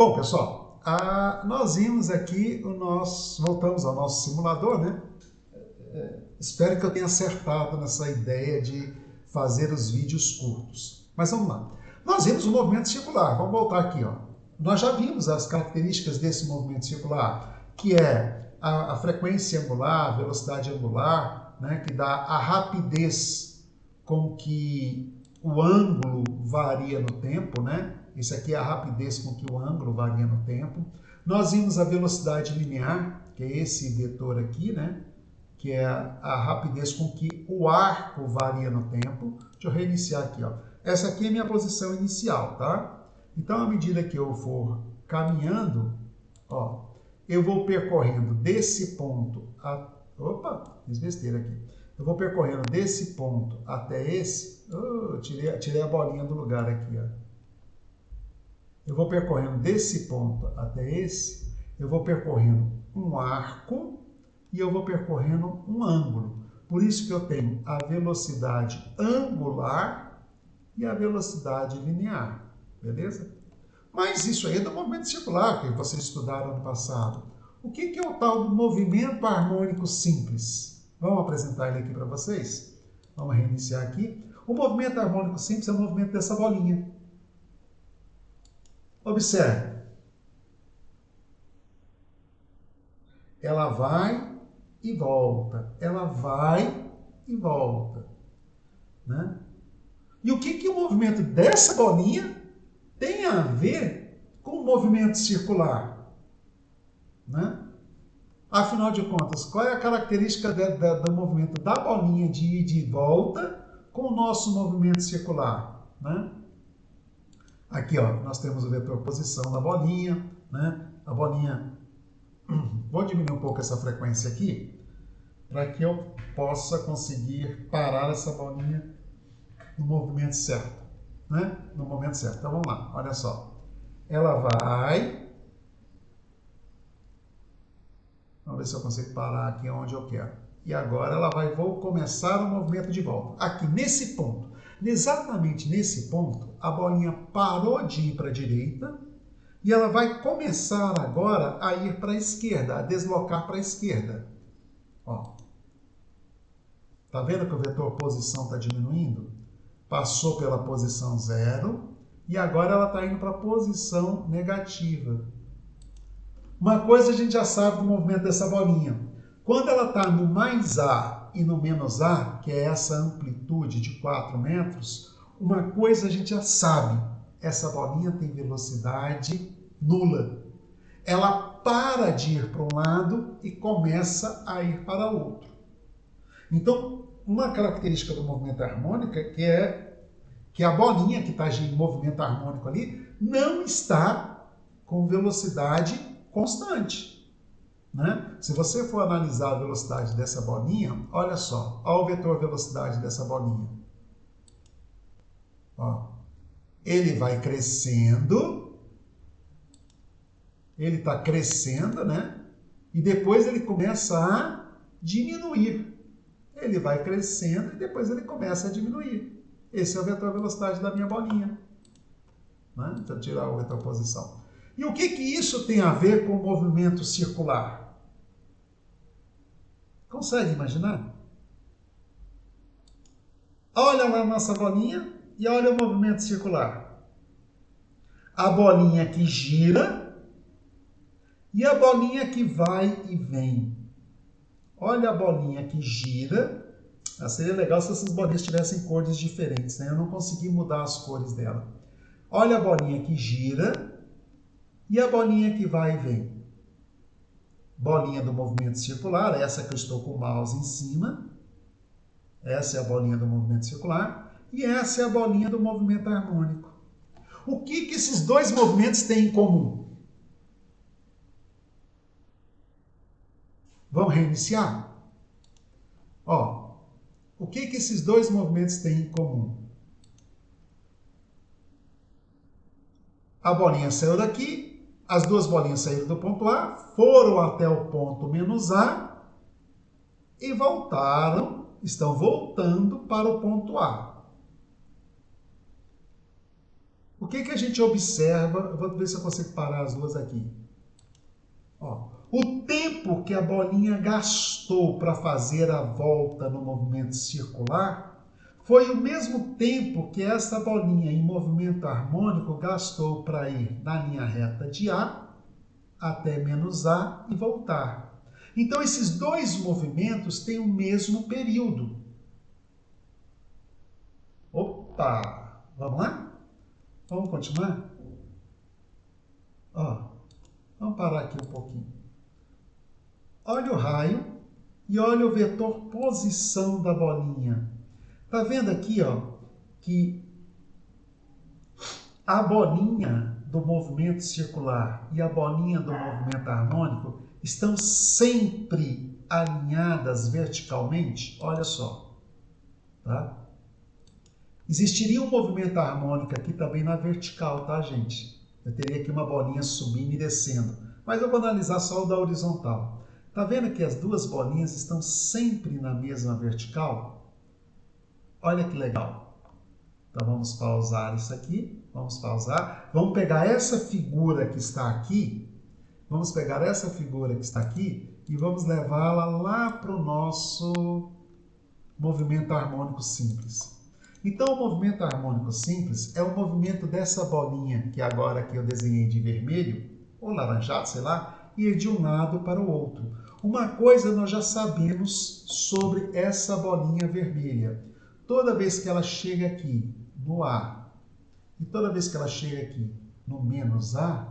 Bom, pessoal, nós vimos aqui voltamos ao nosso simulador, né? Espero que eu tenha acertado nessa ideia de fazer os vídeos curtos. Mas vamos lá. Nós vimos o movimento circular. Vamos voltar aqui, ó. Nós já vimos as características desse movimento circular, que é a frequência angular, a velocidade angular, né, que dá a rapidez com que o ângulo varia no tempo, né? Isso aqui é a rapidez com que o ângulo varia no tempo. Nós vimos a velocidade linear, que é esse vetor aqui, né? Que é a rapidez com que o arco varia no tempo. Deixa eu reiniciar aqui, ó. Essa aqui é a minha posição inicial, tá? Então, à medida que eu for caminhando, ó, eu vou percorrendo desse ponto a... Opa, fiz besteira aqui. Eu vou percorrendo desse ponto até esse... tirei a bolinha do lugar aqui, ó. Eu vou percorrendo desse ponto até esse, eu vou percorrendo um arco e eu vou percorrendo um ângulo. Por isso que eu tenho a velocidade angular e a velocidade linear, beleza? Mas isso aí é do movimento circular, que vocês estudaram ano passado. O que é o tal do movimento harmônico simples? Vamos apresentar ele aqui para vocês? Vamos reiniciar aqui. O movimento harmônico simples é o movimento dessa bolinha. Observe. Ela vai e volta. Ela vai e volta. Né? E o que o movimento dessa bolinha tem a ver com o movimento circular? Né? Afinal de contas, qual é a característica do movimento da bolinha de ir e de volta com o nosso movimento circular? Né? Aqui, ó, nós temos o vetor posição da bolinha, né? A bolinha... Vou diminuir um pouco essa frequência aqui, para que eu possa conseguir parar essa bolinha no movimento certo, né? No momento certo. Então, vamos lá, olha só. Ela vai... Vamos ver se eu consigo parar aqui onde eu quero. E agora ela vai... Vou começar o movimento de volta. Aqui, nesse ponto. Exatamente nesse ponto, a bolinha parou de ir para a direita e ela vai começar agora a ir para a esquerda, a deslocar para a esquerda. Ó. Tá vendo que o vetor posição está diminuindo? Passou pela posição 0 e agora ela está indo para a posição negativa. Uma coisa a gente já sabe do movimento dessa bolinha. Quando ela está no mais A e no menos A, que é essa amplitude de 4 metros, uma coisa a gente já sabe. Essa bolinha tem velocidade nula. Ela para de ir para um lado e começa a ir para outro. Então, uma característica do movimento harmônico é que a bolinha que está em movimento harmônico ali não está com velocidade constante. Né? Se você for analisar a velocidade dessa bolinha, olha só, olha o vetor velocidade dessa bolinha. Ó, ele vai crescendo, ele está crescendo, né? E depois ele começa a diminuir. Ele vai crescendo e depois ele começa a diminuir. Esse é o vetor velocidade da minha bolinha. Né? Deixa eu tirar o vetor posição. E o que isso tem a ver com o movimento circular? Consegue imaginar? Olha lá a nossa bolinha e olha o movimento circular. A bolinha que gira e a bolinha que vai e vem. Olha a bolinha que gira. Seria legal se essas bolinhas tivessem cores diferentes, né? Eu não consegui mudar as cores dela. Olha a bolinha que gira e a bolinha que vai e vem. Bolinha do movimento circular, essa que eu estou com o mouse em cima. Essa é a bolinha do movimento circular. E essa é a bolinha do movimento harmônico. O que esses dois movimentos têm em comum? Vamos reiniciar? Ó, o que esses dois movimentos têm em comum? A bolinha saiu daqui. As duas bolinhas saíram do ponto A, foram até o ponto menos A e voltaram, estão voltando para o ponto A. O que que a gente observa? Eu vou ver se eu consigo parar as duas aqui. Ó, o tempo que a bolinha gastou para fazer a volta no movimento circular foi o mesmo tempo que essa bolinha em movimento harmônico gastou para ir na linha reta de A até menos A e voltar. Então, esses dois movimentos têm o mesmo período. Opa! Vamos lá? Vamos continuar? Ó, vamos parar aqui um pouquinho. Olha o raio e olha o vetor posição da bolinha. Tá vendo aqui, ó, que a bolinha do movimento circular e a bolinha do movimento harmônico estão sempre alinhadas verticalmente? Olha só, tá? Existiria um movimento harmônico aqui também na vertical, tá, gente? Eu teria aqui uma bolinha subindo e descendo, mas eu vou analisar só o da horizontal. Tá vendo que as duas bolinhas estão sempre na mesma vertical? Olha que legal. Então vamos pausar isso aqui. Vamos pausar. Vamos pegar essa figura que está aqui. Vamos pegar essa figura que está aqui e vamos levá-la lá para o nosso movimento harmônico simples. Então o movimento harmônico simples é o movimento dessa bolinha que agora aqui eu desenhei de vermelho, ou laranjado, sei lá, ir de um lado para o outro. Uma coisa nós já sabemos sobre essa bolinha vermelha. Toda vez que ela chega aqui no A e toda vez que ela chega aqui no menos A,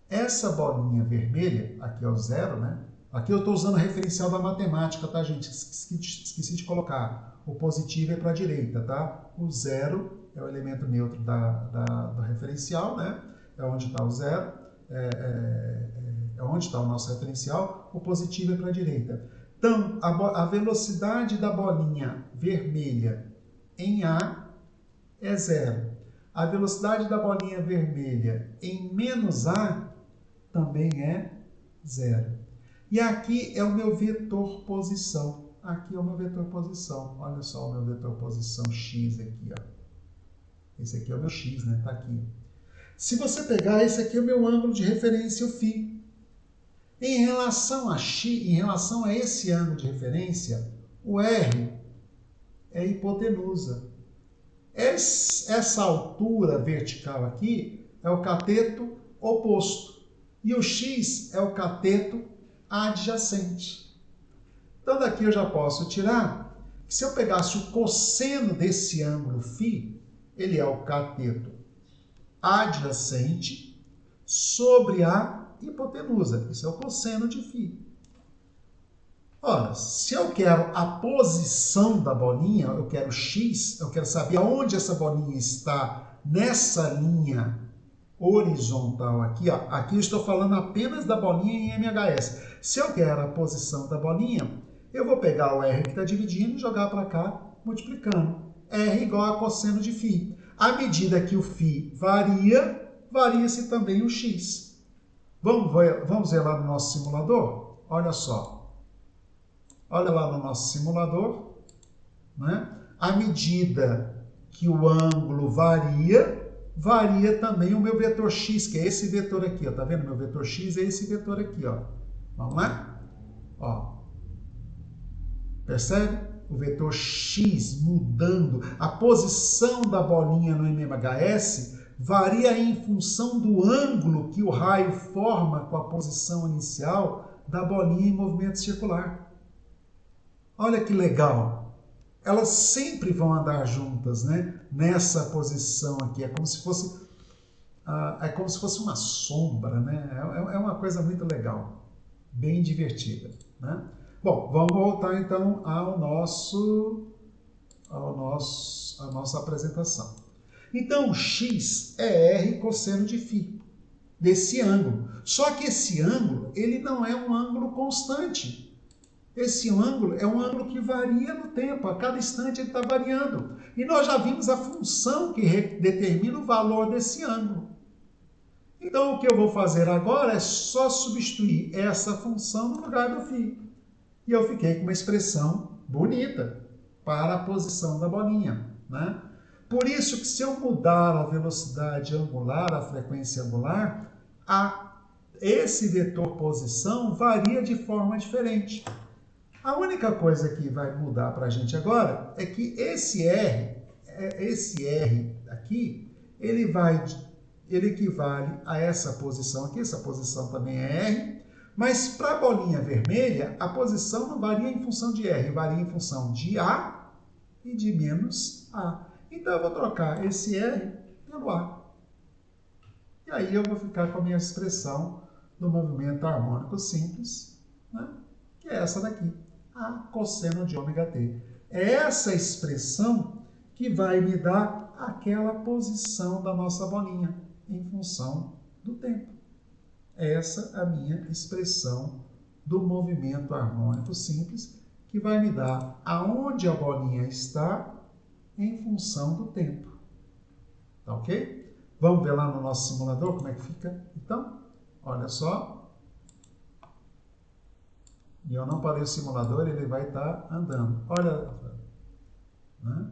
essa bolinha vermelha, aqui é o zero, né? Aqui eu estou usando a referencial da matemática, tá, gente? Esqueci de colocar. O positivo é para a direita, tá? O zero é o elemento neutro do referencial, né? É onde está o zero, é onde está o nosso referencial. O positivo é para a direita. Então, a velocidade da bolinha vermelha em A é zero. A velocidade da bolinha vermelha em menos A também é zero. E aqui é o meu vetor posição. Aqui é o meu vetor posição. Olha só o meu vetor posição x aqui, ó. Esse aqui é o meu x, né? Tá aqui. Se você pegar, esse aqui é o meu ângulo de referência, o φ. Em relação a x, em relação a esse ângulo de referência, o R é hipotenusa. Essa altura vertical aqui é o cateto oposto. E o x é o cateto adjacente. Então daqui eu já posso tirar que se eu pegasse o cosseno desse ângulo φ, ele é o cateto adjacente sobre a hipotenusa. Isso é o cosseno de φ. Ora, se eu quero a posição da bolinha, eu quero x, eu quero saber aonde essa bolinha está nessa linha horizontal aqui, ó. Aqui eu estou falando apenas da bolinha em MHS. Se eu quero a posição da bolinha, eu vou pegar o R que está dividindo e jogar para cá, multiplicando. R igual a cosseno de φ. À medida que o φ varia, varia-se também o x. Vamos ver lá no nosso simulador? Olha só. Olha lá no nosso simulador, né? À medida que o ângulo varia, varia também o meu vetor x, que é esse vetor aqui, ó. Tá vendo? Meu vetor x é esse vetor aqui, ó. Vamos lá? Ó. Percebe? O vetor x mudando. A posição da bolinha no MMHS varia em função do ângulo que o raio forma com a posição inicial da bolinha em movimento circular. Olha que legal! Elas sempre vão andar juntas, né? Nessa posição aqui. É como se fosse uma sombra, né? É uma coisa muito legal, bem divertida, né? Bom, vamos voltar então à nossa apresentação. Então, o x é R cosseno de φ, desse ângulo. Só que esse ângulo, ele não é um ângulo constante. Esse ângulo é um ângulo que varia no tempo, a cada instante ele está variando. E nós já vimos a função que determina o valor desse ângulo. Então, o que eu vou fazer agora é só substituir essa função no lugar do φ. E eu fiquei com uma expressão bonita para a posição da bolinha, né? Por isso que se eu mudar a velocidade angular, a frequência angular, esse vetor posição varia de forma diferente. A única coisa que vai mudar para a gente agora é que esse R aqui, ele equivale a essa posição aqui, essa posição também é R, mas para a bolinha vermelha, a posição não varia em função de R, varia em função de A e de menos A. Então eu vou trocar esse R pelo A. E aí eu vou ficar com a minha expressão do movimento harmônico simples, né? Que é essa daqui, A cosseno de ômega t. É essa expressão que vai me dar aquela posição da nossa bolinha em função do tempo. Essa é a minha expressão do movimento harmônico simples, que vai me dar aonde a bolinha está em função do tempo. Tá ok? Vamos ver lá no nosso simulador como é que fica? Então, olha só. E eu não parei o simulador, ele vai estar andando. Olha, né?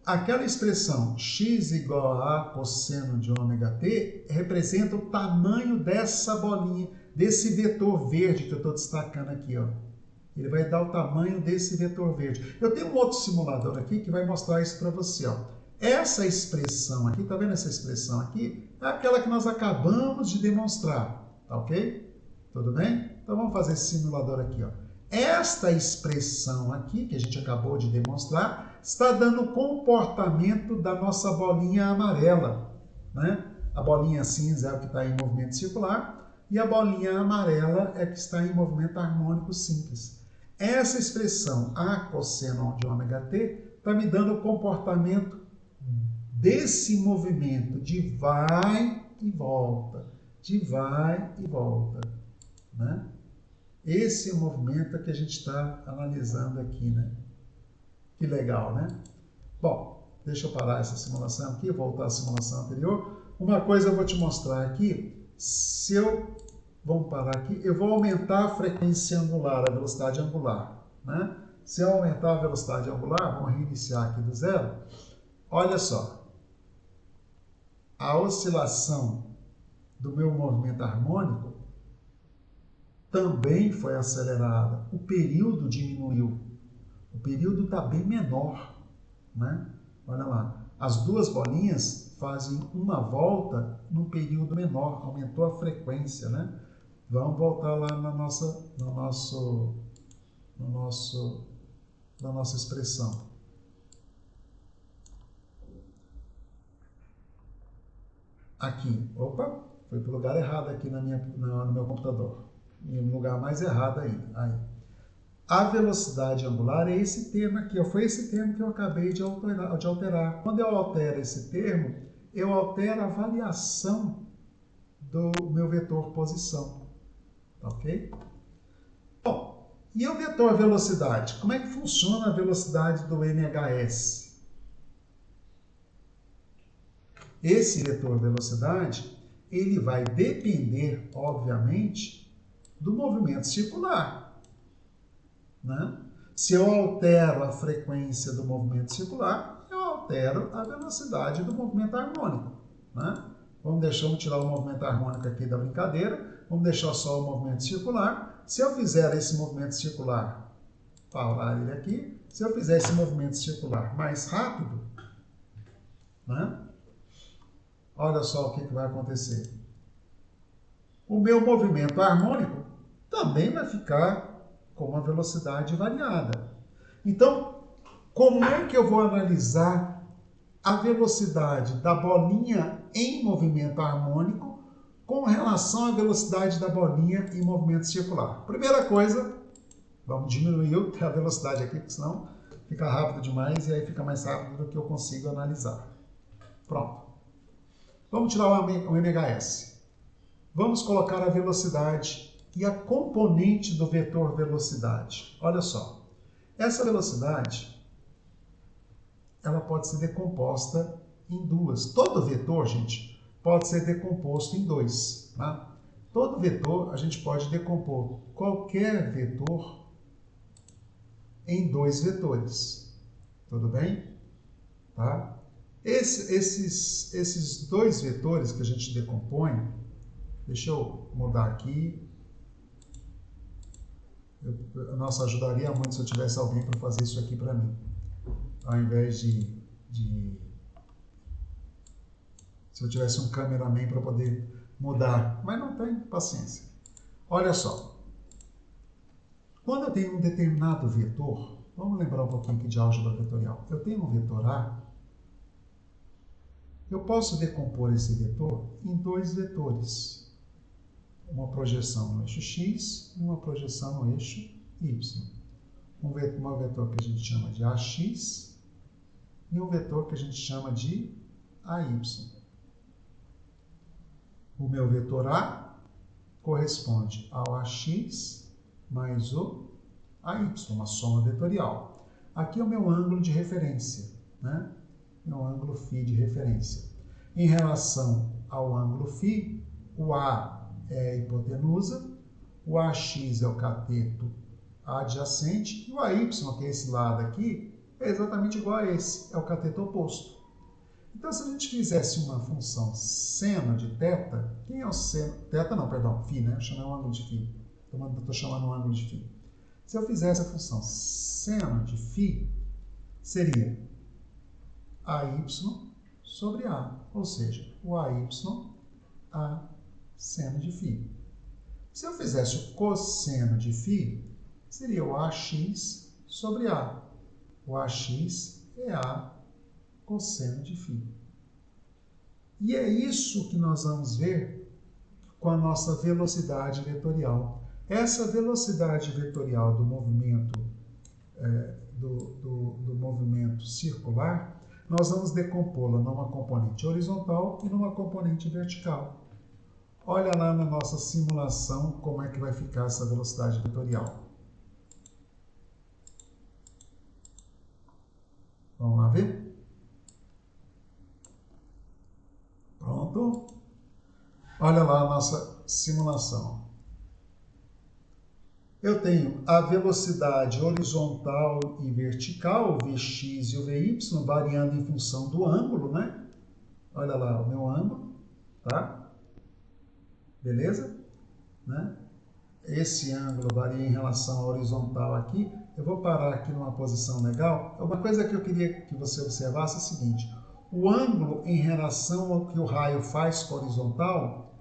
Aquela expressão x igual a cosseno de ômega t representa o tamanho dessa bolinha, desse vetor verde que eu estou destacando aqui, ó. Ele vai dar o tamanho desse vetor verde. Eu tenho um outro simulador aqui que vai mostrar isso para você, ó. Essa expressão aqui, tá vendo essa expressão aqui? É aquela que nós acabamos de demonstrar, tá ok? Tudo bem? Então vamos fazer esse simulador aqui, ó. Esta expressão aqui, que a gente acabou de demonstrar, está dando o comportamento da nossa bolinha amarela, né? A bolinha cinza é a que está em movimento circular e a bolinha amarela é a que está em movimento harmônico simples. Essa expressão A cosseno de ômega t está me dando o comportamento desse movimento de vai e volta, né? Esse é o movimento que a gente está analisando aqui, né? Que legal, né? Bom, deixa eu parar essa simulação aqui, voltar à simulação anterior. Uma coisa eu vou te mostrar aqui. Vamos parar aqui. Eu vou aumentar a frequência angular, a velocidade angular, né? Se eu aumentar a velocidade angular, vamos reiniciar aqui do zero. Olha só. A oscilação do meu movimento harmônico também foi acelerada. O período diminuiu. O período está bem menor, né? Olha lá. As duas bolinhas fazem uma volta num período menor. Aumentou a frequência, né? Vamos voltar lá na nossa expressão. Aqui. Opa, foi para o lugar errado aqui no meu computador. Em um lugar mais errado ainda. Aí. A velocidade angular é esse termo aqui. Foi esse termo que eu acabei de alterar. Quando eu altero esse termo, eu altero a variação do meu vetor posição. Tá ok? Bom, e o vetor velocidade? Como é que funciona a velocidade do MHS? Esse vetor velocidade, ele vai depender, obviamente, do movimento circular, né? Se eu altero a frequência do movimento circular, eu altero a velocidade do movimento harmônico, né? Vamos tirar o movimento harmônico aqui da brincadeira, vamos deixar só o movimento circular. Se eu fizer esse movimento circular, parar ele aqui, se eu fizer esse movimento circular mais rápido, né? Olha só o que vai acontecer. O meu movimento harmônico também vai ficar com uma velocidade variada. Então, como é que eu vou analisar a velocidade da bolinha em movimento harmônico com relação à velocidade da bolinha em movimento circular? Primeira coisa, vamos diminuir a velocidade aqui, porque senão fica rápido demais e aí fica mais rápido do que eu consigo analisar. Pronto. Vamos tirar o MHS. Vamos colocar a velocidade e a componente do vetor velocidade. Olha só. Essa velocidade, ela pode ser decomposta em duas. Todo vetor, gente, pode ser decomposto em dois. Tá? Todo vetor, a gente pode decompor qualquer vetor em dois vetores. Tudo bem? tá? Esses dois vetores que a gente decompõe, deixa eu mudar aqui. Nossa, ajudaria muito se eu tivesse alguém para fazer isso aqui para mim, ao invés se eu tivesse um cameraman para poder mudar, mas não tem paciência. Olha só, quando eu tenho um determinado vetor, vamos lembrar um pouquinho aqui de álgebra vetorial. Eu tenho um vetor A, eu posso decompor esse vetor em dois vetores. Uma projeção no eixo X e uma projeção no eixo Y. Um vetor que a gente chama de AX e um vetor que a gente chama de AY. O meu vetor A corresponde ao AX mais o AY, uma soma vetorial. Aqui é o meu ângulo de referência, né? Meu ângulo φ de referência. Em relação ao ângulo φ, o A é a hipotenusa, o AX é o cateto adjacente e o AY, que é esse lado aqui, é exatamente igual a esse, é o cateto oposto. Então, se a gente fizesse uma função seno de θ, quem é o seno? Θ não, perdão, φ, né? Eu chamei o ângulo de φ. Estou chamando o ângulo de φ. Se eu fizesse a função seno de φ, seria AY sobre A, ou seja, o AY a seno de φ. Se eu fizesse o cosseno de φ, seria o AX sobre A. O AX é A cosseno de φ. E é isso que nós vamos ver com a nossa velocidade vetorial. Essa velocidade vetorial do movimento, do movimento circular, nós vamos decompô-la numa componente horizontal e numa componente vertical. Olha lá na nossa simulação como é que vai ficar essa velocidade vetorial. Vamos lá ver? Pronto? Olha lá a nossa simulação. Eu tenho a velocidade horizontal e vertical, o Vx e o Vy, variando em função do ângulo, né? Olha lá o meu ângulo, tá? Beleza? Né? Esse ângulo varia em relação ao horizontal aqui. Eu vou parar aqui numa posição legal. Uma coisa que eu queria que você observasse é o seguinte. O ângulo em relação ao que o raio faz com a horizontal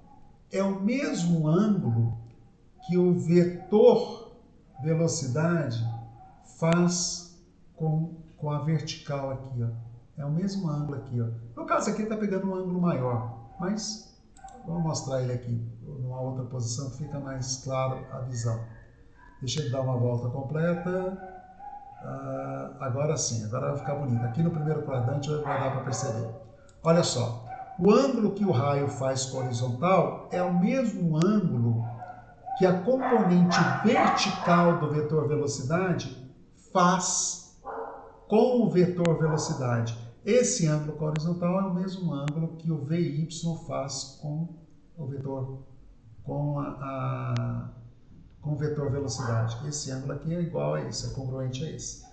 é o mesmo ângulo que o vetor velocidade faz com a vertical aqui, ó. É o mesmo ângulo aqui, ó. No caso aqui está pegando um ângulo maior, mas vamos mostrar ele aqui numa outra posição que fica mais claro a visão. Deixa ele dar uma volta completa. Agora sim, agora vai ficar bonito. Aqui no primeiro quadrante vai dar para perceber. Olha só, o ângulo que o raio faz com a horizontal é o mesmo ângulo que a componente vertical do vetor velocidade faz com o vetor velocidade. Esse ângulo com a horizontal é o mesmo ângulo que o Vy faz com o vetor, com o vetor velocidade. Esse ângulo aqui é igual a esse, é congruente a esse.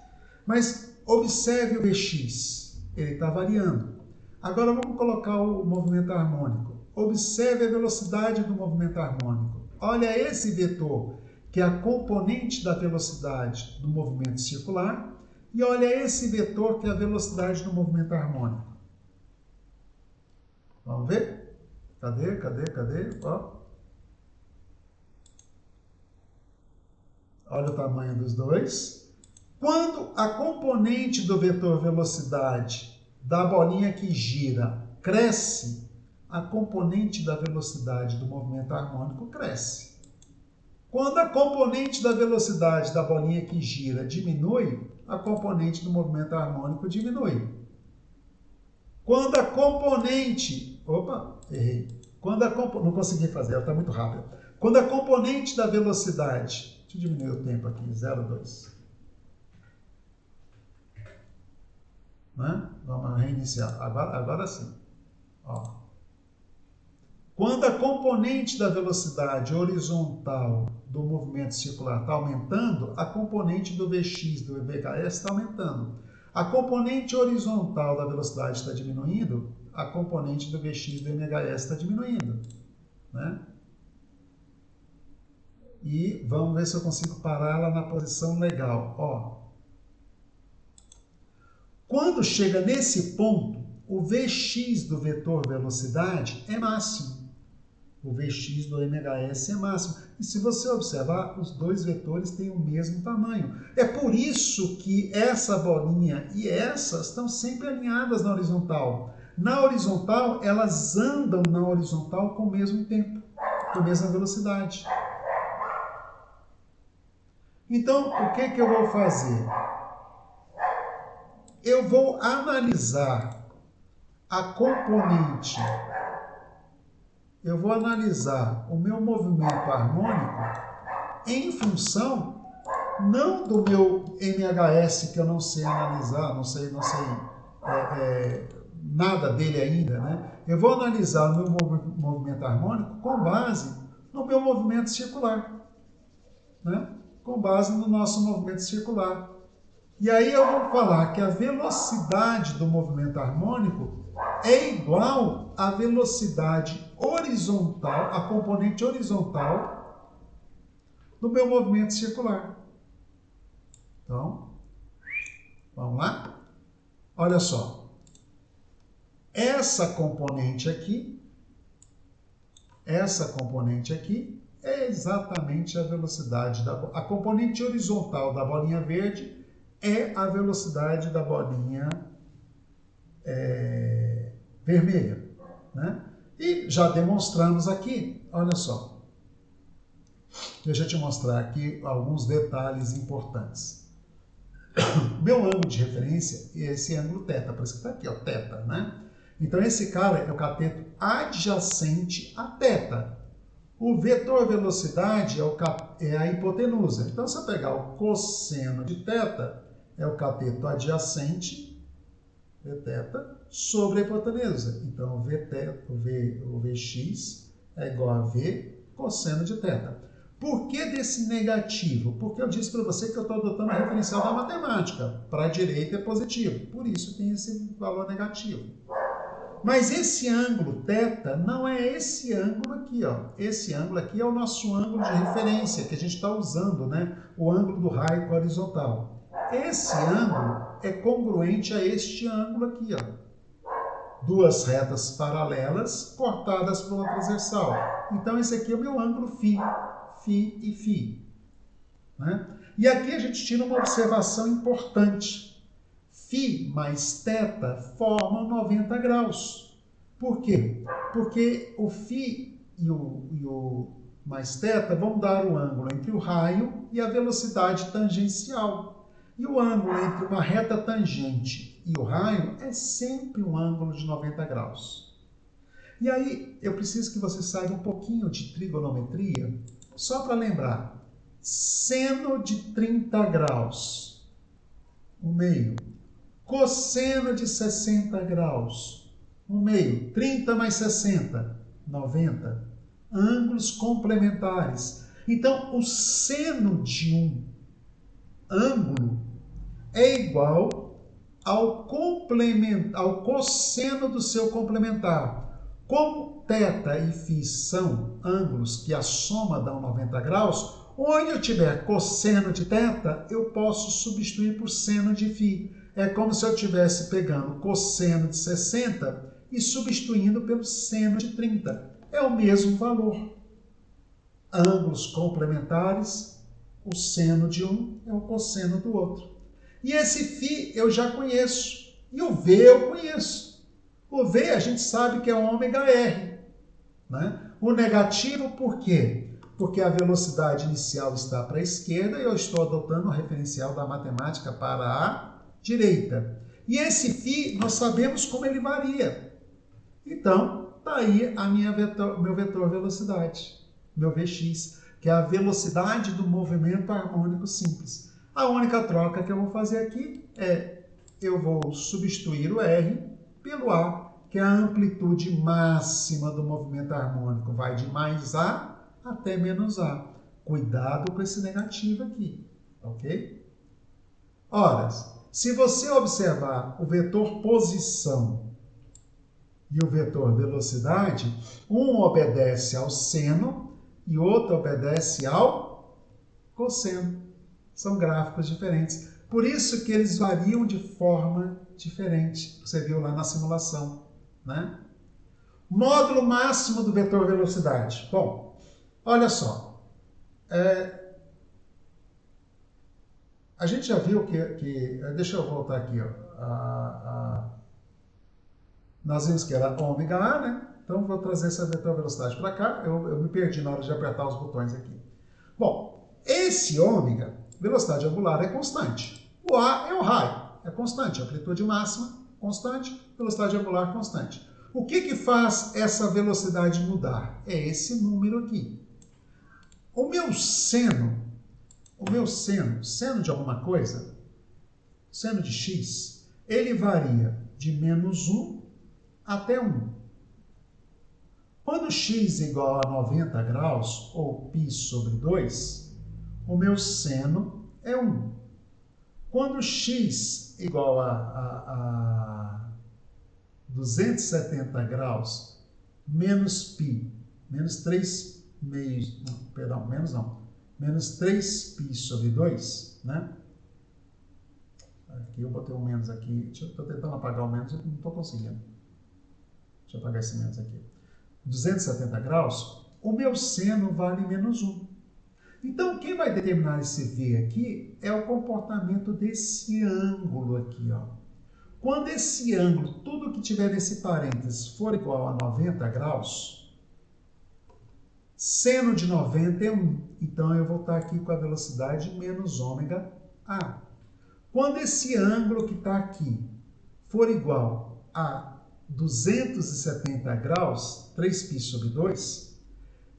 Mas observe o Vx, ele está variando. Agora vamos colocar o movimento harmônico. Observe a velocidade do movimento harmônico. Olha esse vetor, que é a componente da velocidade do movimento circular, e olha esse vetor, que é a velocidade do movimento harmônico. Vamos ver? Cadê? Ó. Olha o tamanho dos dois. Quando a componente do vetor velocidade da bolinha que gira cresce, a componente da velocidade do movimento harmônico cresce. Quando a componente da velocidade da bolinha que gira diminui, a componente do movimento harmônico diminui. Quando a componente... Opa, errei. Não consegui fazer, ela está muito rápida. Quando a componente da velocidade... Deixa eu diminuir o tempo aqui, 0,2. Né? Vamos reiniciar. Agora sim. Ó. Quando a componente da velocidade horizontal do movimento circular está aumentando, a componente do Vx, do Vks está aumentando. A componente horizontal da velocidade está diminuindo, a componente do Vx do MHS está diminuindo, né? E vamos ver se eu consigo parar ela na posição legal. Ó. Quando chega nesse ponto, o Vx do vetor velocidade é máximo. O Vx do MHS é máximo. E se você observar, os dois vetores têm o mesmo tamanho. É por isso que essa bolinha e essas estão sempre alinhadas na horizontal. Na horizontal, elas andam na horizontal com o mesmo tempo, com a mesma velocidade. Então, o que eu vou fazer? Eu vou analisar a componente, eu vou analisar o meu movimento harmônico em função não do meu MHS, que eu não sei analisar, não sei nada dele ainda, né? Eu vou analisar o meu movimento harmônico com base no meu movimento circular, né? Com base no nosso movimento circular. E aí eu vou falar que a velocidade do movimento harmônico é igual à velocidade horizontal, a componente horizontal do meu movimento circular. Então, vamos lá? Olha só. Essa componente aqui é exatamente a velocidade a componente horizontal da bolinha verde é a velocidade da bolinha vermelha, né? E já demonstramos aqui, olha só. Deixa eu te mostrar aqui alguns detalhes importantes. Meu ângulo de referência é esse ângulo θ, por isso que está aqui, ó, θ, né? Então esse cara é o cateto adjacente a θ. O vetor velocidade é a hipotenusa. Então, se eu pegar o cosseno de θ, é o cateto adjacente, Vθ, sobre a hipotenusa. Então, o Vx é igual a V cosseno de θ. Por que desse negativo? Porque eu disse para você que eu estou adotando a referencial da matemática. Para a direita é positivo, por isso tem esse valor negativo. Mas esse ângulo θ não é esse ângulo aqui, ó. Esse ângulo aqui é o nosso ângulo de referência que a gente está usando, né? O ângulo do raio horizontal. Esse ângulo é congruente a este ângulo aqui, ó. Duas retas paralelas cortadas por uma transversal. Então esse aqui é o meu ângulo φ, φ e φ, né? E aqui a gente tira uma observação importante. Φ mais θ formam 90 graus. Por quê? Porque o φ e o mais θ vão dar o ângulo entre o raio e a velocidade tangencial. E o ângulo entre uma reta tangente e o raio é sempre um ângulo de 90 graus. E aí eu preciso que você saiba um pouquinho de trigonometria, só para lembrar. Seno de 30 graus, 1/2. Cosseno de 60 graus, 1/2. 30 mais 60, 90. Ângulos complementares. Então, o seno de um ângulo é igual ao cosseno do seu complementar. Como θ e φ são ângulos que a soma dá 90 graus, onde eu tiver cosseno de θ, eu posso substituir por seno de φ. É como se eu estivesse pegando cosseno de 60 e substituindo pelo seno de 30. É o mesmo valor. Ângulos complementares, o seno de um é o cosseno do outro. E esse φ eu já conheço. E o V eu conheço. O V a gente sabe que é ômega R, né? O negativo por quê? Porque a velocidade inicial está para a esquerda e eu estou adotando o referencial da matemática para a direita. E esse φ, nós sabemos como ele varia. Então, está aí meu vetor velocidade, meu Vx, que é a velocidade do movimento harmônico simples. A única troca que eu vou fazer aqui é, eu vou substituir o R pelo A, que é a amplitude máxima do movimento harmônico. Vai de mais A até menos A. Cuidado com esse negativo aqui, ok? Ora, Se você observar o vetor posição e o vetor velocidade, um obedece ao seno e outro obedece ao cosseno. São gráficos diferentes. Por isso que eles variam de forma diferente. Você viu lá na simulação, né? Módulo máximo do vetor velocidade. Bom, olha só. A gente já viu que deixa eu voltar aqui, ó. Nós vimos que era ômega A, né? Então, vou trazer essa vetor velocidade para cá. Eu me perdi na hora de apertar os botões aqui. Bom, esse ômega, velocidade angular, é constante. O A é o raio, é constante. Amplitude máxima, constante. Velocidade angular, constante. O que faz essa velocidade mudar? É esse número aqui. O meu seno de alguma coisa, seno de x, ele varia de menos 1 até 1. Quando x igual a 90 graus, ou π sobre 2, o meu seno é 1. Quando x igual a 270 graus, menos π, menos 3 meios, perdão, menos 3π sobre 2, né? Aqui eu botei um menos aqui, estou tentando apagar o menos, eu não estou conseguindo. Deixa eu apagar esse menos aqui. 270 graus, o meu seno vale menos 1. Então, quem vai determinar esse V aqui é o comportamento desse ângulo aqui, ó. Quando esse ângulo, tudo que tiver nesse parênteses, for igual a 90 graus, seno de 90 é 1. Então, eu vou estar aqui com a velocidade menos ômega A. Quando esse ângulo que está aqui for igual a 270 graus, 3π sobre 2,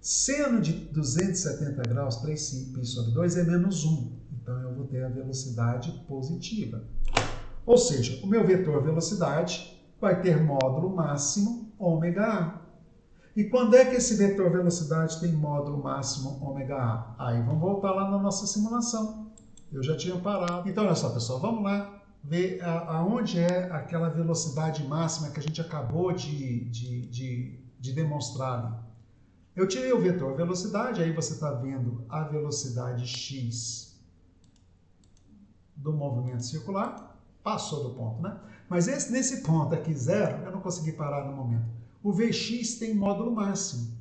seno de 270 graus, 3π sobre 2 é menos 1. Então, eu vou ter a velocidade positiva. Ou seja, o meu vetor velocidade vai ter módulo máximo ômega A. E quando é que esse vetor velocidade tem módulo máximo ômega A? Aí vamos voltar lá na nossa simulação. Eu já tinha parado. Então, olha só, pessoal, vamos lá ver aonde é aquela velocidade máxima que a gente acabou de demonstrar ali. Eu tirei o vetor velocidade, aí você está vendo a velocidade x do movimento circular, passou do ponto, né? Mas nesse ponto aqui, 0, eu não consegui parar no momento. O Vx tem módulo máximo,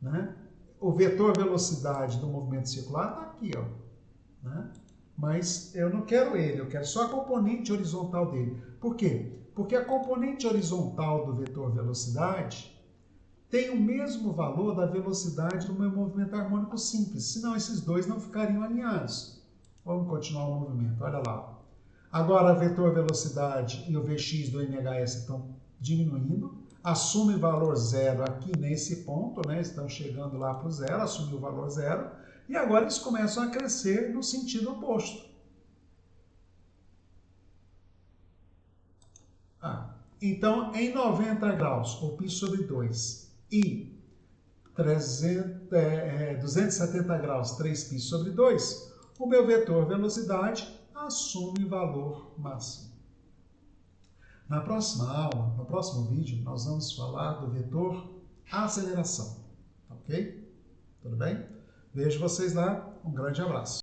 né? O vetor velocidade do movimento circular está aqui, ó, né? Mas eu não quero ele, eu quero só a componente horizontal dele. Por quê? Porque a componente horizontal do vetor velocidade tem o mesmo valor da velocidade do meu movimento harmônico simples, senão esses dois não ficariam alinhados. Vamos continuar o movimento, olha lá. Agora, a vetor velocidade e o Vx do MHS estão diminuindo, assume valor zero aqui nesse ponto, né? Estão chegando lá para o zero, assume o valor zero, e agora eles começam a crescer no sentido oposto. Então, em 90 graus, ou π sobre 2, e 270 graus, 3π sobre 2, o meu vetor velocidade assume valor máximo. Na próxima aula, no próximo vídeo, nós vamos falar do vetor aceleração, ok? Tudo bem? Vejo vocês lá, um grande abraço.